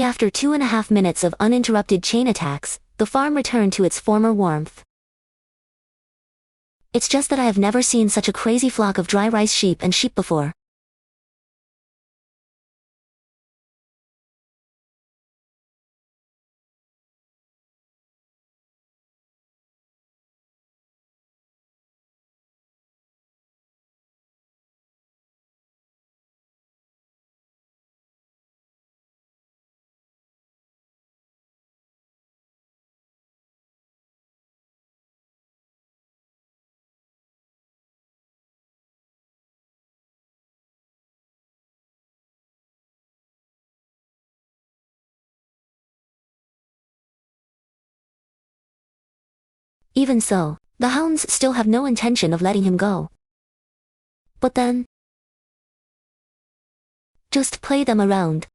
After 2.5 minutes of uninterrupted chain attacks, the farm returned to its former warmth. It's just that I have never seen such a crazy flock of dry rice sheep and sheep before. Even so, the hounds still have no intention of letting him go. But then, just play them around.